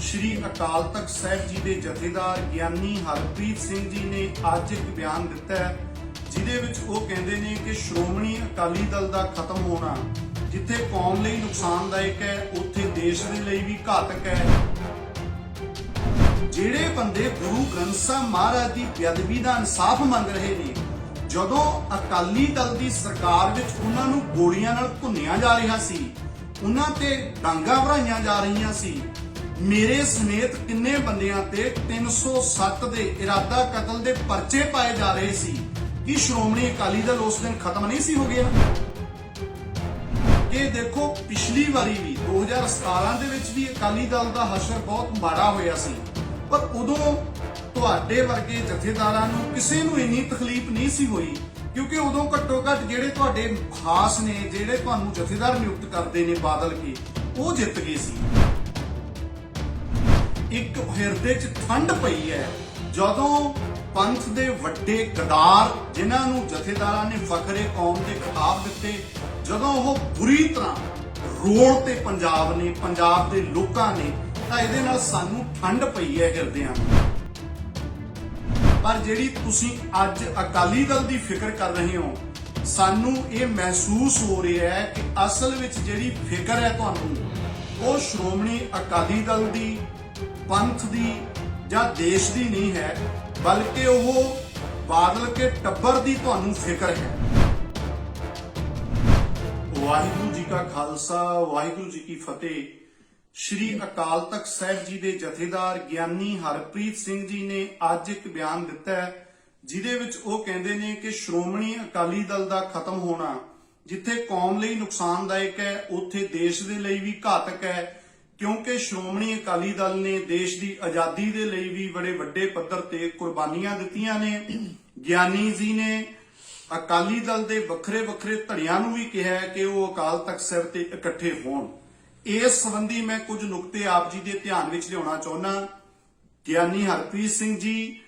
श्री अकाल तख्त साहिब जी के जथेदार ਗਿਆਨੀ ਹਰਪ੍ਰੀਤ ਸਿੰਘ जी ने ਅੱਜ एक बयान दिता है ਜਿਹਦੇ ਵਿੱਚ ਉਹ ਕਹਿੰਦੇ ਨੇ ਕਿ ਸ਼੍ਰੋਮਣੀ ਅਕਾਲੀ ਦਲ ਦਾ ਖਤਮ ਹੋਣਾ ਜਿੱਥੇ ਕੌਮ ਲਈ ਨੁਕਸਾਨਦਾਇਕ ਹੈ ਉੱਥੇ ਦੇਸ਼ ਦੇ ਲਈ ਵੀ ਘਾਤਕ ਹੈ। ਜਿਹੜੇ ਬੰਦੇ ਗੁਰੂ ਗ੍ਰੰਥ ਸਾਹਿਬ ਮਹਾਰਾਜ ਦੀ ਬੇਅਦਬੀ ਦਾ ਇਨਸਾਫ ਮੰਗ ਰਹੇ ਨੇ, ਜਦੋਂ ਅਕਾਲੀ ਦਲ ਦੀ ਸਰਕਾਰ ਵਿੱਚ ਉਹਨਾਂ ਨੂੰ ਗੋਲੀਆਂ ਨਾਲ ਭੁੰਨਿਆ ਜਾ ਰਿਹਾ ਸੀ, ਉਹਨਾਂ ਤੇ ਡਾਂਗਾਂ ਭਰਾਈਆਂ ਜਾ ਰਹੀਆਂ ਸੀ, ਮੇਰੇ ਸਮੇਤ ਕਿੰਨੇ ਬੰਦਿਆਂ ਤੇ 307 ਦੇ ਇਰਾਦਾ ਕਤਲ ਦੇ ਪਰਚੇ ਪਾਏ ਜਾ ਰਹੇ ਸੀ ਕਿ ਸ਼੍ਰੋਮਣੀ ਅਕਾਲੀ ਦਲ ਉਸ ਦਿਨ ਖਤਮ ਨਹੀਂ ਸੀ ਹੋ ਗਿਆ। ਇਹ ਦੇਖੋ ਪਿਛਲੀ ਵਾਰੀ ਵੀ 2017 ਦੇ ਵਿੱਚ ਵੀ ਅਕਾਲੀ ਦਲ ਦਾ ਹਸ਼ਰ ਬਹੁਤ ਮਾੜਾ ਹੋਇਆ ਸੀ, ਪਰ ਉਦੋਂ ਤੁਹਾਡੇ ਵਰਗੇ ਜਥੇਦਾਰਾਂ ਨੂੰ ਕਿਸੇ ਨੂੰ ਇੰਨੀ ਤਕਲੀਫ ਨਹੀਂ ਸੀ ਹੋਈ ਕਿਉਂਕਿ ਉਦੋਂ ਘੱਟੋ ਘੱਟ ਜਿਹੜੇ ਤੁਹਾਡੇ ਖਾਸ ਨੇ, ਜਿਹੜੇ ਤੁਹਾਨੂੰ ਜਥੇਦਾਰ ਨਿਯੁਕਤ ਕਰਦੇ ਨੇ ਬਾਦਲ ਕੇ, ਉਹ ਜਿੱਤ ਗਏ ਸੀ। ਇੱਕ ਹਿਰਦੇ 'ਚ ਠੰਡ ਪਈ ਹੈ ਜਦੋਂ ਪੰਥ ਦੇ ਵੱਡੇ ਗਦਾਰ ਜਿਨ੍ਹਾਂ ਨੂੰ ਜਥੇਦਾਰਾਂ ਨੇ ਫਖਰੇ ਕੌਮ ਦੇ ਖਿਤਾਬ ਦਿੱਤੇ, ਜਦੋਂ ਉਹ ਬੁਰੀ ਤਰ੍ਹਾਂ ਰੋਲ ਤੇ ਪੰਜਾਬ ਨੇ, ਪੰਜਾਬ ਦੇ ਲੋਕਾਂ ਨੇ, ਤਾਂ ਇਹਦੇ ਨਾਲ ਸਾਨੂੰ ਠੰਡ ਪਈ ਹੈ ਹਿਰਦਿਆਂ ਨੂੰ। ਪਰ ਜਿਹੜੀ ਤੁਸੀਂ ਅੱਜ ਅਕਾਲੀ ਦਲ ਦੀ ਫਿਕਰ ਕਰ ਰਹੇ ਹੋ, ਸਾਨੂੰ ਇਹ ਮਹਿਸੂਸ ਹੋ ਰਿਹਾ ਹੈ ਕਿ ਅਸਲ ਵਿੱਚ ਜਿਹੜੀ ਫਿਕਰ ਹੈ ਤੁਹਾਨੂੰ, ਉਹ ਸ਼੍ਰੋਮਣੀ ਅਕਾਲੀ ਦਲ ਦੀ, ਪੰਥ ਦੀ ਜਾਂ ਦੇਸ਼ ਦੀ ਨਹੀਂ ਹੈ, ਬਲਕਿ ਉਹ ਬਾਦਲ ਕੇ ਟੱਬਰ ਦੀ ਤੁਹਾਨੂੰ ਫਿਕਰ ਹੈ। ਵਾਹਿਗੁਰੂ ਜੀ ਕਾ ਖਾਲਸਾ, ਵਾਹਿਗੁਰੂ ਜੀ ਕੀ ਫਤਿਹ। श्री अकाल तख्त साहिब जी के जथेदार ਗਿਆਨੀ ਹਰਪ੍ਰੀਤ ਸਿੰਘ जी ने ਅੱਜ एक बयान दिता है ਜਿਹਦੇ ਵਿੱਚ ਉਹ ਕਹਿੰਦੇ ਨੇ ਕਿ ਸ਼੍ਰੋਮਣੀ ਅਕਾਲੀ ਦਲ ਦਾ ਖਤਮ ਹੋਣਾ ਜਿੱਥੇ ਕੌਮ ਲਈ ਨੁਕਸਾਨਦਾਇਕ ਹੈ ਉੱਥੇ ਦੇਸ਼ ਦੇ ਲਈ ਵੀ ਘਾਤਕ ਹੈ, ਕਿਉਂਕਿ ਸ਼੍ਰੋਮਣੀ ਅਕਾਲੀ ਦਲ ਨੇ ਦੇਸ਼ ਦੀ ਆਜ਼ਾਦੀ ਦੇ ਲਈ ਵੀ ਬੜੇ ਵੱਡੇ ਪੱਧਰ ਤੇ ਕੁਰਬਾਨੀਆਂ ਦਿੱਤੀਆਂ ਨੇ। ਗਿਆਨੀ ਜੀ ਨੇ ਅਕਾਲੀ ਦਲ ਦੇ ਵੱਖਰੇ ਵੱਖਰੇ ਧੜਿਆਂ ਨੂੰ ਵੀ ਕਿਹਾ ਹੈ ਕਿ ਉਹ ਅਕਾਲ ਤਖਤ ਸਾਹਿਬ ਤੇ ਇਕੱਠੇ ਹੋਣ। ਇਸ ਸੰਬੰਧੀ ਮੈਂ ਕੁਝ ਨੁਕਤੇ ਆਪ ਜੀ ਦੇ ਧਿਆਨ ਵਿੱਚ ਲਿਆਉਣਾ ਚਾਹੁੰਦਾ। ਗਿਆਨੀ ਹਰਪ੍ਰੀਤ ਸਿੰਘ ਜੀ,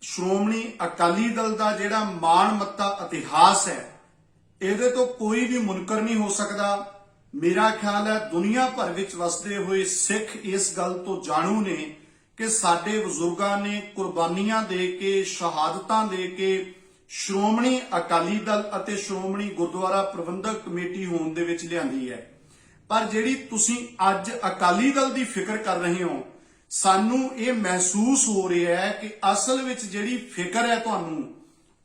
ਸ਼੍ਰੋਮਣੀ ਅਕਾਲੀ ਦਲ ਦਾ ਜਿਹੜਾ ਮਾਣ ਮੱਤਾ ਇਤਿਹਾਸ ਹੈ, ਇਹਦੇ ਤੋਂ ਕੋਈ ਵੀ ਮੁਨਕਰ ਨਹੀਂ ਹੋ ਸਕਦਾ। ਮੇਰਾ ਖਿਆਲ ਹੈ ਦੁਨੀਆ ਭਰ ਵਿੱਚ ਵਸਦੇ ਹੋਏ ਸਿੱਖ ਇਸ ਗੱਲ ਤੋਂ ਜਾਣੂ ਨੇ ਕਿ ਸਾਡੇ ਬਜ਼ੁਰਗਾਂ ਨੇ ਕੁਰਬਾਨੀਆਂ ਦੇ ਕੇ, ਸ਼ਹਾਦਤਾਂ ਦੇ ਕੇ ਸ਼੍ਰੋਮਣੀ ਅਕਾਲੀ ਦਲ ਅਤੇ ਸ਼੍ਰੋਮਣੀ ਗੁਰਦੁਆਰਾ ਪ੍ਰਬੰਧਕ ਕਮੇਟੀ ਹੋਣ ਦੇ ਵਿੱਚ ਲਿਆਂਦੀ ਹੈ। ਪਰ ਜਿਹੜੀ ਤੁਸੀਂ ਅੱਜ ਅਕਾਲੀ ਦਲ ਦੀ ਫਿਕਰ ਕਰ ਰਹੇ ਹੋ, ਸਾਨੂੰ ਇਹ ਮਹਿਸੂਸ ਹੋ ਰਿਹਾ ਹੈ ਕਿ ਅਸਲ ਵਿੱਚ ਜਿਹੜੀ ਫਿਕਰ ਹੈ ਤੁਹਾਨੂੰ,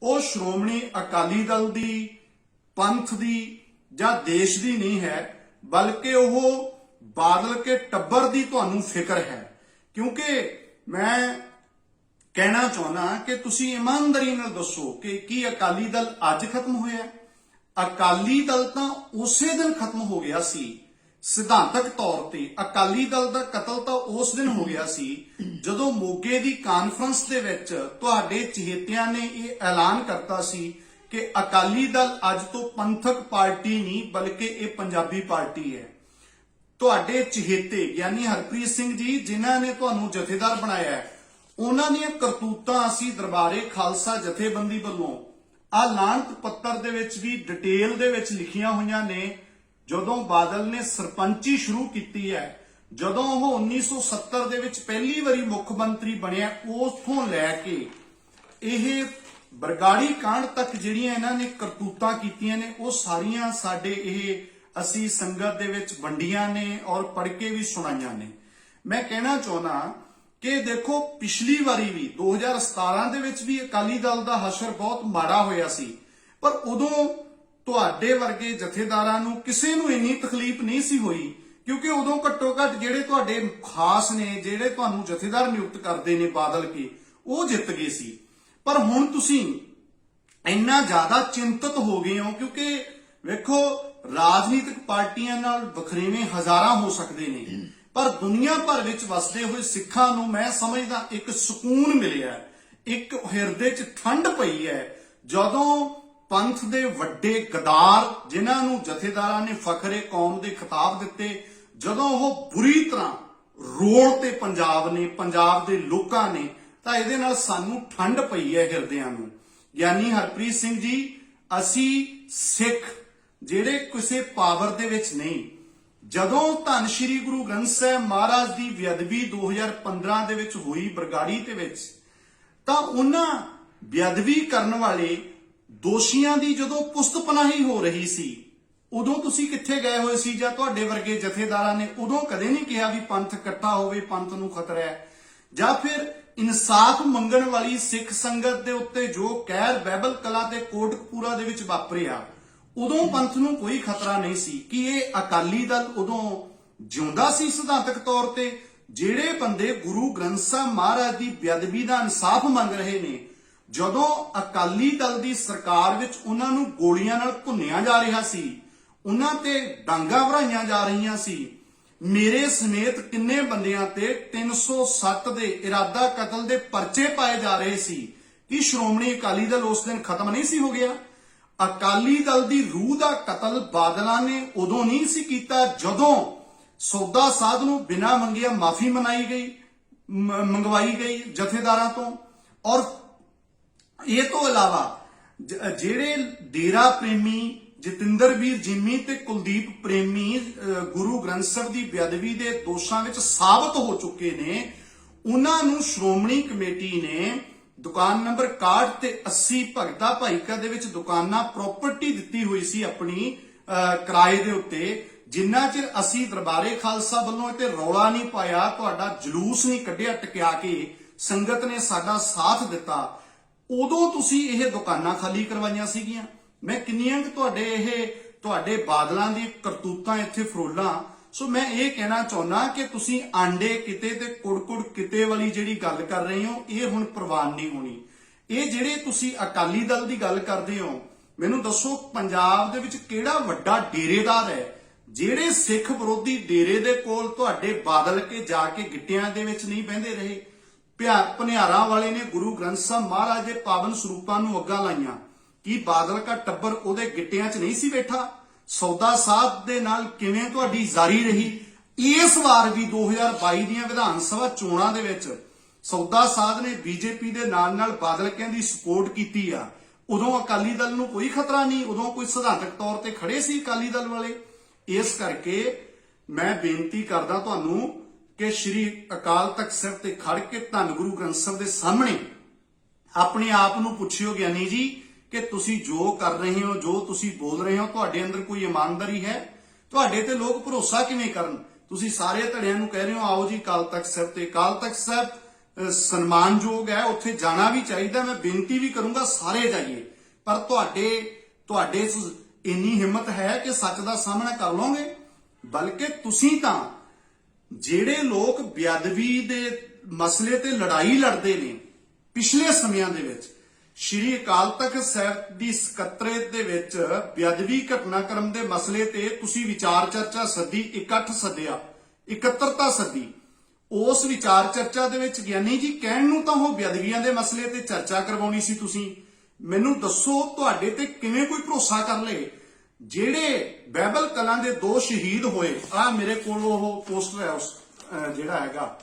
ਉਹ ਸ਼੍ਰੋਮਣੀ ਅਕਾਲੀ ਦਲ ਦੀ, ਪੰਥ ਦੀ ਜਾਂ ਦੇਸ਼ ਦੀ ਨਹੀਂ ਹੈ, ਬਲਕਿ ਉਹ ਬਾਦਲ ਕੇ ਟੱਬਰ ਦੀ ਤੁਹਾਨੂੰ ਫਿਕਰ ਹੈ। ਕਿਉਂਕਿ ਮੈਂ ਕਹਿਣਾ ਚਾਹੁੰਦਾ ਕਿ ਤੁਸੀਂ ਇਮਾਨਦਾਰੀ ਨਾਲ ਦੱਸੋ ਕਿ ਕੀ ਅਕਾਲੀ ਦਲ ਅੱਜ ਖਤਮ ਹੋਇਆ? ਅਕਾਲੀ ਦਲ ਤਾਂ ਉਸੇ ਦਿਨ ਖਤਮ ਹੋ ਗਿਆ ਸੀ। ਸਿਧਾਂਤਕ ਤੌਰ ਤੇ ਅਕਾਲੀ ਦਲ ਦਾ ਕਤਲ ਤਾਂ ਉਸ ਦਿਨ ਹੋ ਗਿਆ ਸੀ ਜਦੋਂ ਮੋਗੇ ਦੀ ਕਾਨਫਰੰਸ ਦੇ ਵਿੱਚ ਤੁਹਾਡੇ ਚਹੇਤਿਆਂ ਨੇ ਇਹ ਐਲਾਨ ਕਰਤਾ ਸੀ ਕਿ ਅਕਾਲੀ ਦਲ ਅੱਜ ਤੋਂ ਪੰਥਕ ਪਾਰਟੀ ਨਹੀਂ ਬਲਕਿ ਇਹ ਪੰਜਾਬੀ ਪਾਰਟੀ ਹੈ। ਤੁਹਾਡੇ ਚਹੇਤੇ ਗਿਆਨੀ ਹਰਪ੍ਰੀਤ ਸਿੰਘ ਜੀ, ਜਿਨ੍ਹਾਂ ਨੇ ਤੁਹਾਨੂੰ ਜਥੇਦਾਰ ਬਣਾਇਆ ਹੈ, ਉਹਨਾਂ ਦੀਆਂ ਕਰਤੂਤਾਂ ਅਸੀਂ ਦਰਬਾਰੇ ਖਾਲਸਾ ਜਥੇਬੰਦੀ ਵੱਲੋਂ ਆ ਲਾਂਤ ਪੱਤਰ ਦੇ ਵਿੱਚ ਵੀ ਡਿਟੇਲ ਦੇ ਵਿੱਚ ਲਿਖੀਆਂ ਹੋਈਆਂ ਨੇ। ਜਦੋਂ ਬਾਦਲ ਨੇ ਸਰਪੰਚੀ ਸ਼ੁਰੂ ਕੀਤੀ ਹੈ, ਜਦੋਂ ਉਹ 1970 ਦੇ ਵਿੱਚ ਪਹਿਲੀ ਵਾਰੀ ਮੁੱਖ ਮੰਤਰੀ ਬਣਿਆ, ਉਸਥੋਂ ਲੈ ਕੇ ਇਹ ਬਰਗਾੜੀ ਕਾਂਡ ਤੱਕ ਜਿਹੜੀਆਂ ਇਹਨਾਂ ਨੇ ਕਰਤੂਤਾਂ ਕੀਤੀਆਂ ਨੇ, ਉਹ ਸਾਰੀਆਂ ਸਾਡੇ ਇਹ ਅਸੀਂ ਸੰਗਤ ਦੇ ਵਿੱਚ ਵੰਡੀਆਂ ਨੇ ਔਰ ਪੜ੍ਹ ਕੇ ਵੀ ਸੁਣਾਈਆਂ ਨੇ। ਮੈਂ ਕਹਿਣਾ ਚਾਹੁੰਦਾ ਕਿ ਦੇਖੋ ਪਿਛਲੀ ਵਾਰੀ ਵੀ 2017 ਦੇ ਵਿੱਚ ਵੀ ਅਕਾਲੀ ਦਲ ਦਾ ਹਸ਼ਰ ਬਹੁਤ ਮਾੜਾ ਹੋਇਆ ਸੀ, ਪਰ ਉਦੋਂ ਤੁਹਾਡੇ ਵਰਗੇ ਜਥੇਦਾਰਾਂ ਨੂੰ ਕਿਸੇ ਨੂੰ ਇੰਨੀ ਤਕਲੀਫ ਨਹੀਂ ਸੀ ਹੋਈ ਕਿਉਂਕਿ ਉਦੋਂ ਘੱਟੋ ਘੱਟ ਜਿਹੜੇ ਤੁਹਾਡੇ ਖਾਸ ਨੇ, ਜਿਹੜੇ ਤੁਹਾਨੂੰ ਜਥੇਦਾਰ ਨਿਯੁਕਤ ਕਰਦੇ ਨੇ ਬਾਦਲ ਕੇ, ਉਹ ਜਿੱਤ ਗਏ ਸੀ। ਪਰ ਹੁਣ ਤੁਸੀਂ ਇੰਨਾ ਜ਼ਿਆਦਾ ਚਿੰਤਤ ਹੋ ਗਏ ਹੋ ਕਿਉਂਕਿ ਵੇਖੋ ਰਾਜਨੀਤਿਕ ਪਾਰਟੀਆਂ ਨਾਲ ਵਖਰੇਵੇਂ ਹਜ਼ਾਰਾਂ ਹੋ ਸਕਦੇ ਨੇ, ਪਰ ਦੁਨੀਆ ਭਰ ਵਿੱਚ ਵਸਦੇ ਹੋਏ ਸਿੱਖਾਂ ਨੂੰ ਮੈਂ ਸਮਝਦਾ ਇੱਕ ਸਕੂਨ ਮਿਲਿਆ, ਇੱਕ ਹਿਰਦੇ 'ਚ ਠੰਡ ਪਈ ਹੈ ਜਦੋਂ ਪੰਥ ਦੇ ਵੱਡੇ ਗਦਾਰ ਜਿਨ੍ਹਾਂ ਨੂੰ ਜਥੇਦਾਰਾਂ ਨੇ ਫਖਰੇ ਕੌਮ ਦੇ ਖਿਤਾਬ ਦਿੱਤੇ, ਜਦੋਂ ਉਹ ਬੁਰੀ ਤਰ੍ਹਾਂ ਰੋਲ ਤੇ ਪੰਜਾਬ ਨੇ, ਪੰਜਾਬ ਦੇ ਲੋਕਾਂ ਨੇ, ਤਾਂ ਇਹਦੇ ਨਾਲ ਸਾਨੂੰ ਠੰਡ ਪਈ ਹੈ ਹਿਰਦਿਆਂ ਨੂੰ। ਗਿਆਨੀ ਹਰਪ੍ਰੀਤ ਸਿੰਘ ਜੀ, ਅਸੀਂ ਸਿੱਖ ਜਿਹੜੇ ਕਿਸੇ ਪਾਵਰ ਦੇ ਵਿੱਚ ਨਹੀਂ, ਜਦੋਂ ਧੰਨ ਸ਼੍ਰੀ ਗੁਰੂ ਗ੍ਰੰਥ ਸਾਹਿਬ ਮਹਾਰਾਜ ਦੀ ਬੇਅਦਬੀ 2015 ਦੇ ਵਿੱਚ ਹੋਈ ਬਰਗਾੜੀ ਦੇ ਵਿੱਚ, ਤਾਂ ਉਹਨਾਂ ਬੇਅਦਬੀ ਕਰਨ ਵਾਲੇ ਦੋਸ਼ੀਆਂ ਦੀ ਜਦੋਂ ਪੁਸਤ ਪਨਾਹੀ ਹੋ ਰਹੀ ਸੀ, ਉਦੋਂ ਤੁਸੀਂ ਕਿੱਥੇ ਗਏ ਹੋਏ ਸੀ? ਜਾਂ ਤੁਹਾਡੇ ਵਰਗੇ ਜਥੇਦਾਰਾਂ ਨੇ ਉਦੋਂ ਕਦੇ ਨਹੀਂ ਕਿਹਾ ਵੀ ਪੰਥ ਇਕੱਠਾ ਹੋਵੇ, ਪੰਥ ਨੂੰ ਖਤਰਾ ਹੈ? ਜਾਂ ਫਿਰ ਇਨਸਾਫ ਮੰਗਣ ਵਾਲੀ ਸਿੱਖ ਸੰਗਤ ਦੇ ਉੱਤੇ ਜੋ ਕਹਿਰ ਬਹਿਬਲ ਕਲਾਂ ਤੇ ਕੋਟਕਪੂਰਾ ਦੇ ਵਿੱਚ ਵਾਪਰਿਆ, ਉਦੋਂ ਪੰਥ ਨੂੰ ਕੋਈ ਖਤਰਾ ਨਹੀਂ ਸੀ? ਕਿ ਇਹ ਅਕਾਲੀ ਦਲ ਉਦੋਂ ਜਿਉਂਦਾ ਸੀ ਸਿਧਾਂਤਕ ਤੌਰ ਤੇ? ਜਿਹੜੇ ਬੰਦੇ ਗੁਰੂ ਗ੍ਰੰਥ ਸਾਹਿਬ ਮਹਾਰਾਜ ਦੀ ਬੇਅਦਬੀ ਦਾ ਇਨਸਾਫ ਮੰਗ ਰਹੇ ਨੇ, ਜਦੋਂ ਅਕਾਲੀ ਦਲ ਦੀ ਸਰਕਾਰ ਵਿੱਚ ਉਹਨਾਂ ਨੂੰ ਗੋਲੀਆਂ ਨਾਲ ਭੁੰਨਿਆ ਜਾ ਰਿਹਾ ਸੀ, ਉਹਨਾਂ ਤੇ ਡਾਂਗਾ ਭਰਾਈਆਂ ਜਾ ਰਹੀਆਂ ਸੀ, ਮੇਰੇ ਸਮੇਤ ਕਿੰਨੇ ਬੰਦਿਆਂ ਤੇ 307 ਦੇ ਇਰਾਦਾ ਕਤਲ ਦੇ ਪਰਚੇ ਪਾਏ ਜਾ ਰਹੇ ਸੀ, ਕਿ ਸ਼੍ਰੋਮਣੀ ਅਕਾਲੀ ਦਲ ਉਸ ਦਿਨ ਖਤਮ ਨਹੀਂ ਸੀ ਹੋ ਗਿਆ? ਅਕਾਲੀ ਦਲ ਦੀ ਰੂਹ ਦਾ ਕਤਲ ਬਾਦਲਾਂ ਨੇ ਉਦੋਂ ਨਹੀਂ ਸੀ ਕੀਤਾ ਜਦੋਂ ਸੌਦਾ ਸਾਧ ਨੂੰ ਬਿਨਾਂ ਮੰਗਿਆ ਮਾਫੀ ਮੰਗਵਾਈ ਗਈ ਜਥੇਦਾਰਾਂ ਤੋਂ। ਔਰ ਇਹ ਤੋਂ ਇਲਾਵਾ ਜਿਹੜੇ ਡੇਰਾ ਪ੍ਰੇਮੀ ਜਤਿੰਦਰ ਵੀਰ ਜਿੰਮੀ ਤੇ ਕੁਲਦੀਪ ਪ੍ਰੇਮੀ ਗੁਰੂ ਗ੍ਰੰਥ ਸਾਹਿਬ ਦੀ ਬੇਅਦਬੀ ਦੇ ਦੋਸ਼ਾਂ ਵਿੱਚ ਸਾਬਤ ਹੋ ਚੁੱਕੇ ਨੇ, ਉਹਨਾਂ ਨੂੰ ਸ਼੍ਰੋਮਣੀ ਕਮੇਟੀ ਨੇ ਦੁਕਾਨ ਨੰਬਰ 61 ਤੇ 80 ਭਗਤਾ ਭਾਈਕਾ ਦੇ ਵਿੱਚ ਦੁਕਾਨਾਂ ਪ੍ਰਾਪਰਟੀ ਦਿੱਤੀ ਹੋਈ ਸੀ ਆਪਣੀ ਕਿਰਾਏ ਦੇ ਉੱਤੇ। ਜਿੰਨਾ ਚਿਰ ਅਸੀਂ ਦਰਬਾਰੇ ਖਾਲਸਾ ਵੱਲੋਂ ਇੱਥੇ ਰੌਲਾ ਨਹੀਂ ਪਾਇਆ, ਤੁਹਾਡਾ ਜਲੂਸ ਨਹੀਂ ਕੱਢਿਆ ਟਕਿਆ ਕੇ, ਸੰਗਤ ਨੇ ਸਾਡਾ ਸਾਥ ਦਿੱਤਾ, ਉਦੋਂ ਤੁਸੀਂ ਇਹ ਦੁਕਾਨਾਂ ਖਾਲੀ ਕਰਵਾਈਆਂ ਸੀਗੀਆਂ। ਮੈਂ ਕਿੰਨੀਆਂ ਤੁਹਾਡੇ ਬਾਦਲਾਂ ਦੀ ਕਰਤੂਤਾਂ ਇੱਥੇ ਫਰੋਲਾਂ। ਸੋ ਮੈਂ ਇਹ ਕਹਿਣਾ ਚਾਹੁੰਦਾ ਕਿ ਤੁਸੀਂ ਆਂਡੇ ਕਿਤੇ ਤੇ ਕੁੜਕੁੜ ਕਿਤੇ ਵਾਲੀ ਜਿਹੜੀ ਗੱਲ ਕਰ ਰਹੇ ਹੋ, ਇਹ ਹੁਣ ਪ੍ਰਵਾਨ ਨਹੀਂ ਹੋਣੀ। ਇਹ ਜਿਹੜੇ ਤੁਸੀਂ ਅਕਾਲੀ ਦਲ ਦੀ ਗੱਲ ਕਰਦੇ ਹੋ, ਮੈਨੂੰ ਦੱਸੋ ਪੰਜਾਬ ਦੇ ਵਿੱਚ ਕਿਹੜਾ ਵੱਡਾ ਡੇਰੇਦਾਰ ਹੈ ਜਿਹੜੇ ਸਿੱਖ ਵਿਰੋਧੀ ਡੇਰੇ ਦੇ ਕੋਲ ਤੁਹਾਡੇ ਬਾਦਲ ਕੇ ਜਾ ਕੇ ਗਿੱਟਿਆਂ ਦੇ ਵਿੱਚ ਨਹੀਂ ਬਹਿੰਦੇ ਰਹੇ? ਭਨਿਆਰਾਂ ਵਾਲੇ ਨੇ ਗੁਰੂ ਗ੍ਰੰਥ ਸਾਹਿਬ ਮਹਾਰਾਜ ਦੇ ਪਾਵਨ ਸਰੂਪਾਂ ਨੂੰ ਅੱਗਾਂ ਲਾਈਆਂ, ਕੀ ਬਾਦਲ ਦਾ ਟੱਬਰ ਉਹਦੇ ਗਿੱਟਿਆਂ 'ਚ ਨਹੀਂ ਸੀ ਬੈਠਾ? ਸੌਦਾ ਸਾਧ ਦੇ ਨਾਲ ਕਿਵੇਂ ਤੁਹਾਡੀ ਜਾਰੀ ਰਹੀ? ਇਸ ਵਾਰ ਵੀ 2022 ਦੀਆਂ ਵਿਧਾਨ ਸਭਾ ਚੋਣਾਂ ਦੇ ਵਿੱਚ ਸੌਦਾ ਸਾਧ ਨੇ ਬੀਜੇਪੀ ਦੇ ਨਾਲ ਬਾਦਲ ਦੀ ਸਪੋਰਟ ਕੀਤੀ ਆ। ਉਦੋਂ ਅਕਾਲੀ ਦਲ ਨੂੰ ਕੋਈ ਖਤਰਾ ਨਹੀਂ, ਉਦੋਂ ਕੋਈ ਸਿਧਾਂਤਕ ਤੌਰ ਤੇ ਖੜੇ ਸੀ ਅਕਾਲੀ ਦਲ ਵਾਲੇ। ਇਸ ਕਰਕੇ ਮੈਂ ਬੇਨਤੀ ਕਰਦਾ ਤੁਹਾਨੂੰ ਕਿ ਸ਼੍ਰੀ ਅਕਾਲ ਤਖਤ ਸਾਹਿਬ ਤੇ ਖੜ ਕੇ ਧੰਨ ਗੁਰੂ ਗ੍ਰੰਥ ਸਾਹਿਬ ਦੇ ਸਾਹਮਣੇ ਆਪਣੇ ਆਪ ਨੂੰ ਪੁੱਛਿਓ ਗਿਆਨੀ ਜੀ ਕਿ ਤੁਸੀਂ ਜੋ ਕਰ ਰਹੇ ਹੋ, ਜੋ ਤੁਸੀਂ ਬੋਲ ਰਹੇ ਹੋ, ਤੁਹਾਡੇ ਅੰਦਰ ਕੋਈ ਇਮਾਨਦਾਰੀ ਹੈ? ਤੁਹਾਡੇ ਤੇ ਲੋਕ ਭਰੋਸਾ ਕਿਵੇਂ ਕਰਨ? ਤੁਸੀਂ ਸਾਰੇ ਧੜਿਆਂ ਨੂੰ ਕਹਿ ਰਹੇ ਹੋ ਆਓ ਜੀ ਅਕਾਲ ਤਖਤ ਸਾਹਿਬ ਤੇ। ਅਕਾਲ ਤਖਤ ਸਾਹਿਬ ਸਨਮਾਨਯੋਗ ਹੈ, ਉੱਥੇ ਜਾਣਾ ਵੀ ਚਾਹੀਦਾ। ਮੈਂ ਬੇਨਤੀ ਵੀ ਕਰੂੰਗਾ ਸਾਰੇ ਜਾਈਏ, ਪਰ ਤੁਹਾਡੇ ਇੰਨੀ ਹਿੰਮਤ ਹੈ ਕਿ ਸੱਚ ਦਾ ਸਾਹਮਣਾ ਕਰ ਲਓਗੇ? ਬਲਕਿ ਤੁਸੀਂ ਤਾਂ ਜਿਹੜੇ ਲੋਕ ਬੇਅਦਬੀ ਦੇ ਮਸਲੇ ਤੇ ਲੜਾਈ ਲੜਦੇ ਨੇ ਪਿਛਲੇ ਸਮਿਆਂ ਦੇ ਵਿੱਚ, ਸ਼੍ਰੀ ਅਕਾਲ ਤਖਤ ਸਾਹਿਬ ਦੀ ਸਕੱਤਰੇਤ ਦੇ ਵਿੱਚ ਬੇਅਦਬੀ ਘਟਨਾਕ੍ਰਮ ਦੇ ਮਸਲੇ ਤੇ ਤੁਸੀਂ ਵਿਚਾਰ ਚਰਚਾ ਸੱਦੀ, ਇਕੱਠ ਸੱਦਿਆ, ਇਕੱਤਰਤਾ ਸੱਦੀ। ਉਸ ਵਿਚਾਰ ਚਰਚਾ ਦੇ ਵਿੱਚ ਗਿਆਨੀ ਜੀ ਕਹਿਣ ਨੂੰ ਤਾਂ ਉਹ ਬੇਅਦਬੀਆਂ ਦੇ ਮਸਲੇ ਤੇ ਚਰਚਾ ਕਰਵਾਉਣੀ ਸੀ ਤੁਸੀਂ। ਮੈਨੂੰ ਦੱਸੋ ਤੁਹਾਡੇ ਤੇ ਕਿਵੇਂ ਕੋਈ ਭਰੋਸਾ ਕਰ ਲੇ? ਜਿਹੜੇ ਬਹਿਬਲ ਕਲਾਂ ਦੇ 2 ਸ਼ਹੀਦ ਹੋਏ, ਆ ਮੇਰੇ ਕੋਲ ਉਹ ਪੋਸਟਰ ਹੈ ਉਸ ਜਿਹੜਾ ਹੈਗਾ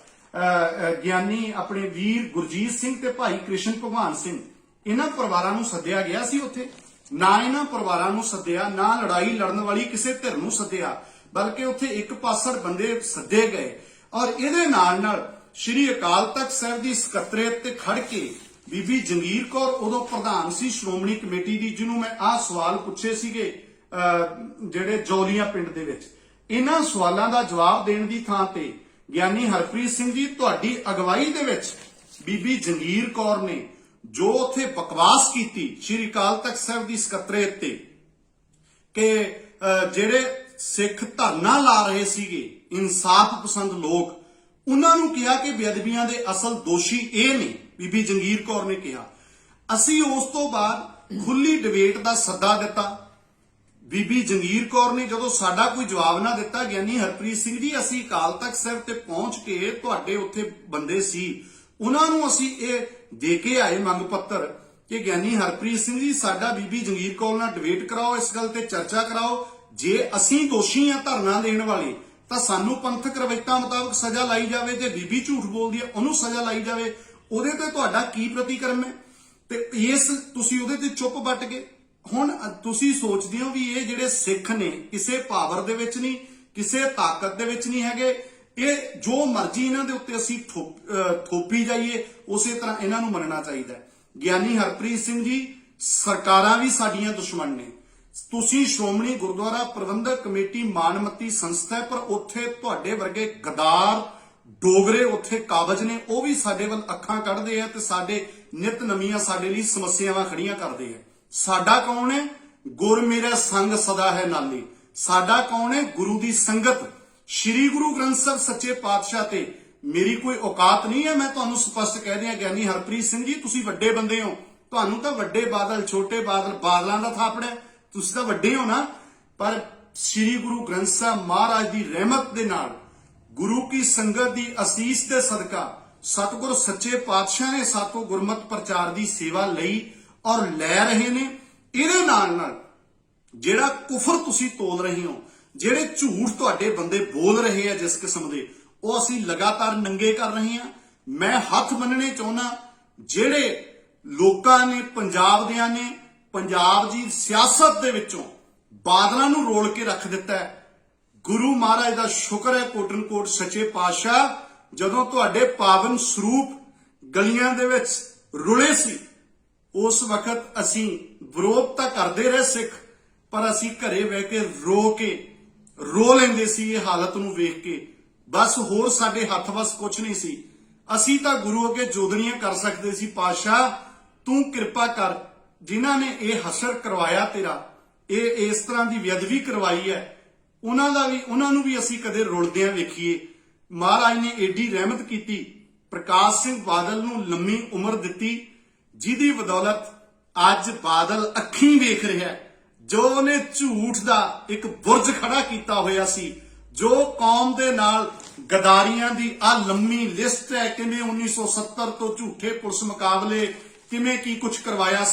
ਗਿਆਨੀ ਆਪਣੇ ਵੀਰ ਗੁਰਜੀਤ ਸਿੰਘ ਤੇ ਭਾਈ ਕ੍ਰਿਸ਼ਨ ਭਗਵਾਨ ਸਿੰਘ, ਇਹਨਾਂ ਪਰਿਵਾਰਾਂ ਨੂੰ ਸੱਦਿਆ ਗਿਆ ਸੀ ਉੱਥੇ? ਨਾ ਇਹਨਾਂ ਪਰਿਵਾਰਾਂ ਨੂੰ ਸੱਦਿਆ, ਨਾ ਲੜਾਈ ਲੜਨ ਵਾਲੀ ਕਿਸੇ ਧਿਰ ਨੂੰ ਸੱਦਿਆ, ਬਲਕਿ ਉੱਥੇ ਇੱਕ ਪਾਸੜ ਬੰਦੇ ਸੱਦੇ ਗਏ। ਔਰ ਇਹਦੇ ਨਾਲ ਸ਼੍ਰੀ ਅਕਾਲ ਤਖਤ ਸਾਹਿਬ ਦੀ ਸਕੱਤਰੇਤ ਤੇ ਖੜ ਕੇ ਬੀਬੀ ਜੰਗੀਰ ਕੌਰ ਉਦੋਂ ਪ੍ਰਧਾਨ ਸੀ ਸ਼੍ਰੋਮਣੀ ਕਮੇਟੀ ਦੀ, ਜਿਹਨੂੰ ਮੈਂ ਆਹ ਸਵਾਲ ਪੁੱਛੇ ਸੀਗੇ ਜਿਹੜੇ ਜੌਲੀਆਂ ਪਿੰਡ ਦੇ ਵਿੱਚ, ਇਹਨਾਂ ਸਵਾਲਾਂ ਦਾ ਜਵਾਬ ਦੇਣ ਦੀ ਥਾਂ ਤੇ ਗਿਆਨੀ ਹਰਪ੍ਰੀਤ ਸਿੰਘ ਜੀ ਤੁਹਾਡੀ ਅਗਵਾਈ ਦੇ ਵਿੱਚ ਬੀਬੀ ਜੰਗੀਰ ਕੌਰ ਨੇ ਜੋ ਉੱਥੇ ਬਕਵਾਸ ਕੀਤੀ ਸ਼੍ਰੀ ਅਕਾਲ ਤਖਤ ਸਾਹਿਬ ਦੀ ਸਕੱਤਰੇਤ ਤੇ, ਕਿ ਜਿਹੜੇ ਸਿੱਖ ਧਰਨਾ ਲਾ ਰਹੇ ਸੀਗੇ ਇਨਸਾਫ ਪਸੰਦ ਲੋਕ, ਉਹਨਾਂ ਨੂੰ ਕਿਹਾ ਕਿ ਬੇਅਦਬੀਆਂ ਦੇ ਅਸਲ ਦੋਸ਼ੀ ਇਹ ਨੇ। ਬੀਬੀ ਜੰਗੀਰ ਕੌਰ ਨੇ ਕਿਹਾ। ਅਸੀਂ ਉਸ ਤੋਂ ਬਾਅਦ ਖੁੱਲੀ ਡਿਬੇਟ ਦਾ ਸੱਦਾ ਦਿੱਤਾ। ਬੀਬੀ ਜੰਗੀਰ ਕੌਰ ਨੇ ਜਦੋਂ ਸਾਡਾ ਕੋਈ ਜਵਾਬ ਨਾ ਦਿੱਤਾ, ਗਿਆਨੀ ਹਰਪ੍ਰੀਤ ਸਿੰਘ ਜੀ ਅਸੀਂ ਅਕਾਲ ਤਖਤ ਸਾਹਿਬ ਤੇ ਪਹੁੰਚ ਕੇ ਤੁਹਾਡੇ ਉੱਥੇ ਬੰਦੇ ਸੀ, ਉਹਨਾਂ ਨੂੰ ਅਸੀਂ ਇਹ ਦੇ ਕੇ ਆਏ ਮੰਗ ਪੱਤਰ ਕਿ ਗਿਆਨੀ ਹਰਪ੍ਰੀਤ ਸਿੰਘ ਜੀ ਸਾਡਾ ਬੀਬੀ ਜੰਗੀਰ ਕੌਰ ਨਾਲ ਡਿਬੇਟ ਕਰਾਓ, ਇਸ ਗੱਲ ਤੇ ਚਰਚਾ ਕਰਾਓ। ਜੇ ਅਸੀਂ ਦੋਸ਼ੀ ਆ ਧਰਨਾ ਦੇਣ ਵਾਲੇ ਤਾਂ ਸਾਨੂੰ ਪੰਥਕ ਰਵਾਇਤਾਂ ਮੁਤਾਬਕ ਸਜ਼ਾ ਲਾਈ ਜਾਵੇ, ਜੇ ਬੀਬੀ ਝੂਠ ਬੋਲਦੀ ਹੈ ਉਹਨੂੰ ਸਜ਼ਾ ਲਾਈ ਜਾਵੇ। ਉਹਦੇ ਤੇ ਤੁਹਾਡਾ ਕੀ ਪ੍ਰਤੀਕਰਮ ਹੈ? ਤੇ ਤੁਸੀਂ ਉਹਦੇ ਤੇ ਚੁੱਪ ਵੱਟ ਗਏ। ਹੁਣ ਤੁਸੀਂ ਸੋਚਦੇ ਹੋ ਵੀ ਇਹ ਜਿਹੜੇ ਸਿੱਖ ਨੇ ਕਿਸੇ ਪਾਵਰ ਦੇ ਵਿੱਚ ਨਹੀਂ, ਕਿਸੇ ਤਾਕਤ ਦੇ ਵਿੱਚ ਨਹੀਂ ਹੈਗੇ। ਇਹ ਜੋ ਮਰਜ਼ੀ ਇਹਨਾਂ ਦੇ ਉੱਤੇ ਅਸੀਂ ਥੋਪੀ ਜਾਈਏ ਉਸੇ ਤਰ੍ਹਾਂ ਇਹਨਾਂ ਨੂੰ ਮੰਨਣਾ ਚਾਹੀਦਾ ਹੈ। ਗਿਆਨੀ ਹਰਪ੍ਰੀਤ ਸਿੰਘ ਜੀ, ਸਰਕਾਰਾਂ ਵੀ ਸਾਡੀਆਂ ਦੁਸ਼ਮਣ ਨੇ। ਤੁਸੀਂ ਸ਼੍ਰੋਮਣੀ ਗੁਰਦੁਆਰਾ ਪ੍ਰਬੰਧਕ ਕਮੇਟੀ ਮਾਨਮੱਤੀ ਸੰਸਥਾ ਹੈ, ਪਰ ਉੱਥੇ ਤੁਹਾਡੇ ਵਰਗੇ ਗਦਾਰ ਡੋਗਰੇ ਉੱਥੇ ਕਾਬਜ ਨੇ, ਉਹ ਵੀ ਸਾਡੇ ਵੱਲ ਅੱਖਾਂ ਕੱਢਦੇ ਆ ਤੇ ਸਾਡੇ ਨਿਤ ਨਵੀਆਂ ਸਾਡੇ ਲਈ ਸਮੱਸਿਆਵਾਂ ਖੜੀਆਂ ਕਰਦੇ ਆ। ਸਾਡਾ ਕੌਣ ਹੈ? ਗੁਰ ਮੇਰਾ ਸੰਗ ਸਦਾ ਹੈ ਨਾਲੀ। ਸਾਡਾ ਕੌਣ ਹੈ? ਗੁਰੂ ਦੀ ਸੰਗਤ। ਸ਼੍ਰੀ ਗੁਰੂ ਗ੍ਰੰਥ ਸਾਹਿਬ ਸੱਚੇ ਪਾਤਸ਼ਾਹ ਤੇ ਮੇਰੀ ਕੋਈ ਔਕਾਤ ਨਹੀਂ ਹੈ। ਮੈਂ ਤੁਹਾਨੂੰ ਸਪਸ਼ਟ ਕਹਿ ਦਿਆਂ ਗਿਆਨੀ ਹਰਪ੍ਰੀਤ ਸਿੰਘ ਜੀ, ਤੁਸੀਂ ਵੱਡੇ ਬੰਦੇ ਹੋ, ਤੁਹਾਨੂੰ ਤਾਂ ਵੱਡੇ ਬਾਦਲ, ਛੋਟੇ ਬਾਦਲ, ਬਾਦਲਾਂ ਦਾ ਥਾਪੜਾ, ਤੁਸੀਂ ਤਾਂ ਵੱਡੇ ਹੋ ਨਾ। ਪਰ ਸ਼੍ਰੀ ਗੁਰੂ ਗ੍ਰੰਥ ਸਾਹਿਬ ਮਹਾਰਾਜ ਦੀ ਰਹਿਮਤ ਦੇ ਨਾਲ, ਗੁਰੂ ਕੀ ਸੰਗਤ ਦੀ ਅਸੀਸ ਦੇ ਸਦਕਾ ਸਤਿਗੁਰ ਸੱਚੇ ਪਾਤਸ਼ਾਹ ਨੇ ਸਾਤੋਂ ਗੁਰਮਤਿ ਪ੍ਰਚਾਰ ਦੀ ਸੇਵਾ ਲਈ ਔਰ ਲੈ ਰਹੇ ਨੇ। ਇਹਦੇ ਨਾਲ ਨਾਲ ਜਿਹੜਾ ਕੁਫਰ ਤੁਸੀਂ ਤੋਲ ਰਹੇ ਹੋ, ਜਿਹੜੇ ਝੂਠ ਤੁਹਾਡੇ ਬੰਦੇ ਬੋਲ ਰਹੇ ਆ ਜਿਸ ਕਿਸਮ ਦੇ, ਉਹ ਅਸੀਂ ਲਗਾਤਾਰ ਨੰਗੇ ਕਰ ਰਹੇ ਹਾਂ। ਮੈਂ ਹੱਥ ਬੰਨਣੇ ਚਾਹੁੰਦਾ, ਜਿਹੜੇ ਲੋਕਾਂ ਨੇ, ਪੰਜਾਬ ਦਿਆਂ ਨੇ ਪੰਜਾਬ ਦੀ ਸਿਆਸਤ ਦੇ ਵਿੱਚੋਂ ਬਾਦਲਾਂ ਨੂੰ ਰੋਲ ਕੇ ਰੱਖ ਦਿੱਤਾ ਹੈ। ਗੁਰੂ ਮਹਾਰਾਜ ਦਾ ਸ਼ੁਕਰ ਹੈ ਕੋਟਨ ਕੋਟ ਸੱਚੇ ਪਾਤਸ਼ਾਹ, ਜਦੋਂ ਤੁਹਾਡੇ ਪਾਵਨ ਸਰੂਪ ਗਲੀਆਂ ਦੇ ਵਿੱਚ ਰੁਲੇ ਸੀ, ਉਸ ਵਕਤ ਅਸੀਂ ਵਿਰੋਧ ਤਾਂ ਕਰਦੇ ਰਹੇ ਸਿੱਖ, ਪਰ ਅਸੀਂ ਘਰੇ ਬਹਿ ਕੇ ਰੋ ਲੈਂਦੇ ਸੀ ਇਹ ਹਾਲਤ ਨੂੰ ਵੇਖ ਕੇ। ਬਸ ਹੋਰ ਸਾਡੇ ਹੱਥ ਵਸ ਕੁਝ ਨਹੀਂ ਸੀ। ਅਸੀਂ ਤਾਂ ਗੁਰੂ ਅੱਗੇ ਜੋਦੜੀਆਂ ਕਰ ਸਕਦੇ ਸੀ, ਪਾਤਸ਼ਾਹ ਤੂੰ ਕਿਰਪਾ ਕਰ, ਜਿਨ੍ਹਾਂ ਨੇ ਇਹ ਹਸ਼ਰ ਕਰਵਾਇਆ ਤੇਰਾ, ਇਹ ਇਸ ਤਰ੍ਹਾਂ ਦੀ ਬੇਅਦਬੀ ਕਰਵਾਈ ਹੈ, ਉਹਨਾਂ ਨੂੰ ਵੀ ਅਸੀਂ ਕਦੇ ਰੁਲਦਿਆਂ ਵੇਖੀਏ। ਮਹਾਰਾਜ ਨੇ ਏਡੀ ਰਹਿਮਤ ਕੀਤੀ, ਪ੍ਰਕਾਸ਼ ਸਿੰਘ ਬਾਦਲ ਨੂੰ ਲੰਮੀ ਉਮਰ ਦਿੱਤੀ, ਜਿਹਦੀ ਬਦੌਲਤ ਅੱਜ ਬਾਦਲ ਅੱਖੀਂ ਵੇਖ ਰਿਹਾ, ਜੋ ਉਹਨੇ ਝੂਠ ਦਾ ਇੱਕ ਬੁਰਜ ਖੜਾ ਕੀਤਾ ਹੋਇਆ ਸੀ, ਜੋ ਕੌਮ ਦੇ ਨਾਲ ਗਦਾਰੀਆਂ ਦੀ ਆ ਲੰਮੀ ਲਿਸਟ ਹੈ, ਕਿਵੇਂ 1970 ਤੋਂ ਝੂਠੇ ਪੁਲਿਸ ਮੁਕਾਬਲੇ, ਕਿਵੇਂ ਕੀ ਕੁਝ ਕਰਵਾਇਆ,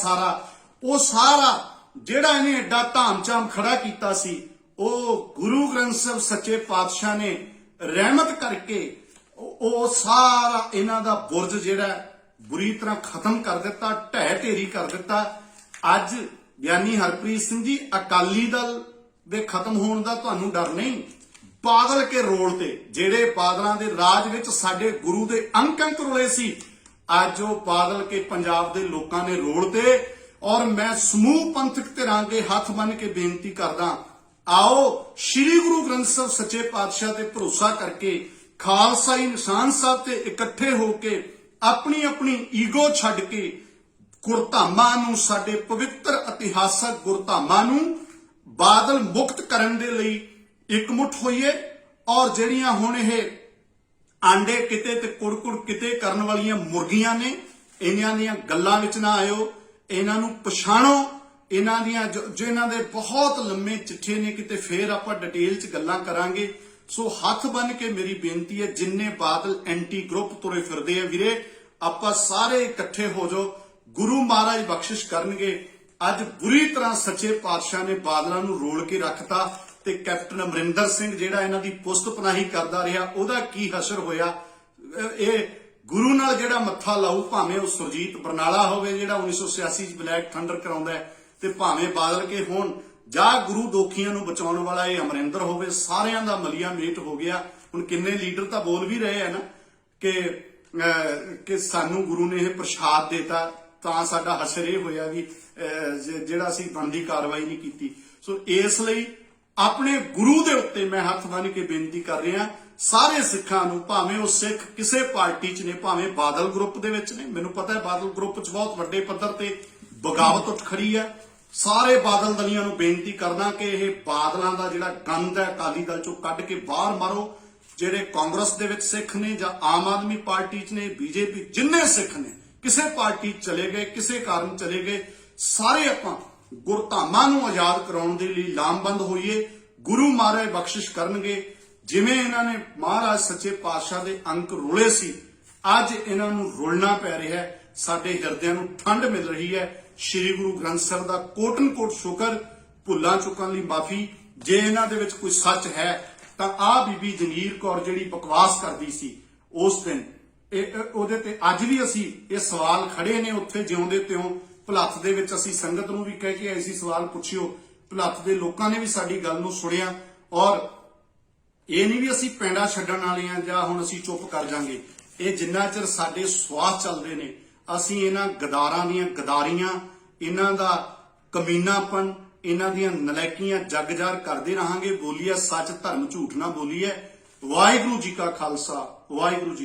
ਉਹ ਸਾਰਾ ਜਿਹੜਾ ਇਹਨੇ ਐਡਾ ਧਾਮ-ਝਾਮ ਖੜਾ ਕੀਤਾ ਸੀ, ਉਹ ਗੁਰੂ ਗ੍ਰੰਥ ਸਾਹਿਬ ਸੱਚੇ ਪਾਤਸ਼ਾਹ ਨੇ ਰਹਿਮਤ ਕਰਕੇ ਉਹ ਸਾਰਾ ਇਹਨਾਂ ਦਾ ਬੁਰਜ ਜਿਹੜਾ ਬੁਰੀ ਤਰ੍ਹਾਂ ਖਤਮ ਕਰ ਦਿੱਤਾ, ਢਹਿ ਢੇਰੀ ਕਰ ਦਿੱਤਾ। ਅੱਜ ਗਿਆਨੀ ਹਰਪ੍ਰੀਤ ਸਿੰਘ ਜੀ, ਅਕਾਲੀ ਦਲ ਦੇ ਖਤਮ ਹੋਣ ਦਾ ਤੁਹਾਨੂੰ ਡਰ ਨਹੀਂ, ਬਾਦਲ ਕੇ ਰੋਲ ਤੇ, ਜਿਹੜੇ ਬਾਦਲਾਂ ਦੇ ਰਾਜ ਵਿੱਚ ਸਾਡੇ ਗੁਰੂ ਦੇ ਅੰਕ ਰੁਲੇ ਸੀ, ਅੱਜ ਉਹ ਬਾਦਲ ਕੇ ਪੰਜਾਬ ਦੇ ਲੋਕਾਂ ਨੇ ਰੋਲ ਤੇ। ਔਰ ਮੈਂ ਸਮੂਹ ਪੰਥਕ ਧਿਰਾਂ ਦੇ ਹੱਥ ਬੰਨ ਕੇ ਬੇਨਤੀ ਕਰਦਾ, ਆਓ ਸ਼੍ਰੀ ਗੁਰੂ ਗ੍ਰੰਥ ਸਾਹਿਬ ਸੱਚੇ ਪਾਤਸ਼ਾਹ ਤੇ ਭਰੋਸਾ ਕਰਕੇ, ਖਾਲਸਾਈ ਨਿਸ਼ਾਨ ਸਾਹਿਬ ਤੇ ਇਕੱਠੇ ਹੋ ਕੇ, ਆਪਣੀ ਆਪਣੀ ਈਗੋ ਛੱਡ ਕੇ ਗੁਰਧਾਮਾਂ ਨੂੰ, ਸਾਡੇ ਪਵਿੱਤਰ ਇਤਿਹਾਸਕ ਗੁਰਧਾਮਾਂ ਨੂੰ ਬਾਦਲ ਮੁਕਤ ਕਰਨ ਦੇ ਲਈ ਇਕਮੁੱਠ ਹੋਈਏ। ਔਰ ਜਿਹੜੀਆਂ ਹੁਣ ਇਹ ਆਂਡੇ ਕਿਤੇ ਤੇ ਕੁੜਕੁੜ ਕਿਤੇ ਕਰਨ ਵਾਲੀਆਂ ਮੁਰਗੀਆਂ ਨੇ, ਇਹਨਾਂ ਦੀਆਂ ਗੱਲਾਂ ਵਿੱਚ ਨਾ ਆਇਓ, ਇਹਨਾਂ ਨੂੰ ਪਛਾਣੋ। ਇਹਨਾਂ ਦੀਆਂ ਜਿਹਨਾਂ ਦੇ ਬਹੁਤ ਲੰਮੇ ਚਿੱਠੇ ਨੇ, ਕਿਤੇ ਫੇਰ ਆਪਾਂ ਡਿਟੇਲ 'ਚ ਗੱਲਾਂ ਕਰਾਂਗੇ। ਸੋ ਹੱਥ ਬੰਨ ਕੇ ਮੇਰੀ ਬੇਨਤੀ ਹੈ, ਜਿੰਨੇ ਬਾਦਲ ਐਂਟੀ ਗਰੁੱਪ ਤੁਰੇ ਫਿਰਦੇ ਆ ਵੀਰੇ, ਆਪਾਂ ਸਾਰੇ ਇਕੱਠੇ ਹੋ ਜਾਓ, ਗੁਰੂ ਮਹਾਰਾਜ ਬਖਸ਼ਿਸ਼ ਕਰਨਗੇ। ਅੱਜ ਬੁਰੀ ਤਰ੍ਹਾਂ ਸੱਚੇ ਪਾਤਸ਼ਾਹ ਨੇ ਬਾਦਲਾਂ ਨੂੰ ਰੋਲ ਕੇ ਰੱਖਤਾ, ਤੇ ਕੈਪਟਨ ਅਮਰਿੰਦਰ ਸਿੰਘ ਜਿਹੜਾ ਇਹਨਾਂ ਦੀ ਪੁਸਤ ਪਨਾਹੀ ਕਰਦਾ ਰਿਹਾ, ਉਹਦਾ ਕੀ ਹਸ਼ਰ ਹੋਇਆ। ਇਹ ਗੁਰੂ ਨਾਲ ਜਿਹੜਾ ਮੱਥਾ ਲਾਊ, ਭਾਵੇਂ ਉਹ ਸੁਰਜੀਤ ਬਰਨਾਲਾ ਹੋਵੇ ਜਿਹੜਾ 1986 ਚ ਬਲੈਕ ਥੰਡਰ ਕਰਾਉਂਦਾ ਹੈ, ਤੇ ਭਾਵੇਂ ਬਾਦਲ ਕੇ ਹੋਣ, ਜਾਂ ਗੁਰੂ ਦੋਖੀਆਂ ਨੂੰ ਬਚਾਉਣ ਵਾਲਾ ਇਹ ਅਮਰਿੰਦਰ ਹੋਵੇ, ਸਾਰਿਆਂ ਦਾ ਮਲੀਆ ਮੇਟ ਹੋ ਗਿਆ। ਹੁਣ ਕਿੰਨੇ ਲੀਡਰ ਤਾਂ ਬੋਲ ਵੀ ਰਹੇ ਆ ਨਾ ਕਿ ਸਾਨੂੰ ਗੁਰੂ ਨੇ ਇਹ ਪ੍ਰਸ਼ਾਦ ਦੇਤਾ, ਤਾਂ ਸਾਡਾ ਹਸ਼ਰ ਇਹ ਹੋਇਆ ਵੀ ਜਿਹੜਾ ਅਸੀਂ ਬਣਦੀ ਕਾਰਵਾਈ ਨਹੀਂ ਕੀਤੀ। ਸੋ ਇਸ ਲਈ ਆਪਣੇ ਗੁਰੂ ਦੇ ਉੱਤੇ ਮੈਂ ਹੱਥ ਬੰਨ੍ਹ ਕੇ ਬੇਨਤੀ ਕਰ ਰਿਹਾ, ਸਾਰੇ ਸਿੱਖਾਂ ਨੂੰ, ਭਾਵੇਂ ਉਹ ਸਿੱਖ ਕਿਸੇ ਪਾਰਟੀ 'ਚ ਨੇ, ਭਾਵੇਂ ਬਾਦਲ ਗਰੁੱਪ ਦੇ ਵਿੱਚ ਨੇ, ਮੈਨੂੰ ਪਤਾ ਹੈ ਬਾਦਲ ਗਰੁੱਪ 'ਚ ਬਹੁਤ ਵੱਡੇ ਪੱਧਰ ਤੇ ਬਗਾਵਤ ਉੱਠ ਖੜੀ ਹੈ। ਸਾਰੇ ਬਾਦਲ ਦਲੀਆਂ ਨੂੰ ਬੇਨਤੀ ਕਰਦਾ ਕਿ ਇਹ ਬਾਦਲਾਂ ਦਾ ਜਿਹੜਾ ਗੰਦ ਹੈ ਅਕਾਲੀ ਦਲ 'ਚੋਂ ਕੱਢ ਕੇ ਬਾਹਰ ਮਾਰੋ। ਜਿਹੜੇ ਕਾਂਗਰਸ ਦੇ ਵਿੱਚ ਸਿੱਖ ਨੇ ਜਾਂ ਆਮ ਆਦਮੀ ਪਾਰਟੀ 'ਚ ਨੇ, ਬੀਜੇਪੀ, ਜਿੰਨੇ ਸਿੱਖ ਨੇ ਕਿਸੇ ਪਾਰਟੀ 'ਚ ਚਲੇ ਗਏ, ਕਿਸੇ ਕਾਰਨ ਚਲੇ ਗਏ, ਸਾਰੇ ਆਪਾਂ ਗੁਰਧਾਮਾਂ ਨੂੰ ਆਜ਼ਾਦ ਕਰਾਉਣ ਦੇ ਲਈ ਲਾਮਬੰਦ ਹੋਈਏ। ਗੁਰੂ ਮਹਾਰਾਜ ਬਖਸ਼ਿਸ਼ ਕਰਨਗੇ। ਜਿਵੇਂ ਇਹਨਾਂ ਨੇ ਮਹਾਰਾਜ ਸੱਚੇ ਪਾਤਸ਼ਾਹ ਦੇ ਅੰਕ ਰੁਲੇ ਸੀ, ਅੱਜ ਇਹਨਾਂ ਨੂੰ ਰੁਲਣਾ ਪੈ ਰਿਹਾ ਹੈ। ਸਾਡੇ ਹਿਰਦਿਆਂ ਨੂੰ ਠੰਡ ਮਿਲ ਰਹੀ ਹੈ। ਸ਼੍ਰੀ ਗੁਰੂ ਗ੍ਰੰਥ ਸਾਹਿਬ ਦਾ ਕੋਟਨ ਕੋਟ ਸ਼ੁਕਰ, ਭੁੱਲਾਂ ਚੁੱਕਾਂ ਲਈ ਮਾਫੀ। ਜੇ ਇਹਨਾਂ ਦੇ ਵਿੱਚ ਕੋਈ ਸੱਚ ਹੈ ਤਾਂ ਆਹ ਬੀਬੀ ਜੰਗੀਰ ਕੌਰ ਜਿਹੜੀ ਬਕਵਾਸ ਕਰਦੀ ਸੀ ਉਸ ਦਿਨ, ਉਹਦੇ ਤੇ ਅੱਜ ਵੀ ਅਸੀਂ ਇਹ ਸਵਾਲ ਖੜੇ ਨੇ ਉੱਥੇ ਜਿਉਂਦੇ ਤਿਉਂ। ਭਲੱਥ ਦੇ ਵਿੱਚ ਅਸੀਂ ਸੰਗਤ ਨੂੰ ਵੀ ਕਹਿ ਕੇ ਆਏ ਸੀ, ਸਵਾਲ ਪੁੱਛਿਓ। ਭਲੱਥ ਦੇ ਲੋਕਾਂ ਨੇ ਵੀ ਸਾਡੀ ਗੱਲ ਨੂੰ ਸੁਣਿਆ ਔਰ ਇਹ ਨਹੀਂ ਵੀ ਅਸੀਂ ਪੈਂਡਾ ਛੱਡਣ ਵਾਲੇ ਆ ਜਾਂ ਹੁਣ ਅਸੀਂ ਚੁੱਪ ਕਰ ਜਾਾਂਗੇ। ਇਹ ਜਿੰਨਾ ਚਿਰ ਸਾਡੇ ਸਵਾਸ ਚੱਲਦੇ ਨੇ ਅਸੀਂ ਇਹਨਾਂ ਗਦਾਰਾਂ ਦੀਆਂ ਗਦਾਰੀਆਂ, ਇਹਨਾਂ ਦਾ ਕਮੀਨਾਪਨ, ਇਹਨਾਂ ਦੀਆਂ ਨਲਾਇਕੀਆਂ ਜੱਗ ਜ਼ਾਹਰ ਕਰਦੇ ਰਹਾਂਗੇ। ਬੋਲੀਏ ਸੱਚ, ਧਰਮ ਝੂਠ ਨਾ ਬੋਲੀਏ। ਵਾਹਿਗੁਰੂ ਜੀ ਕਾ ਖਾਲਸਾ, ਵਾਹਿਗੁਰੂ ਜੀ ਕੀ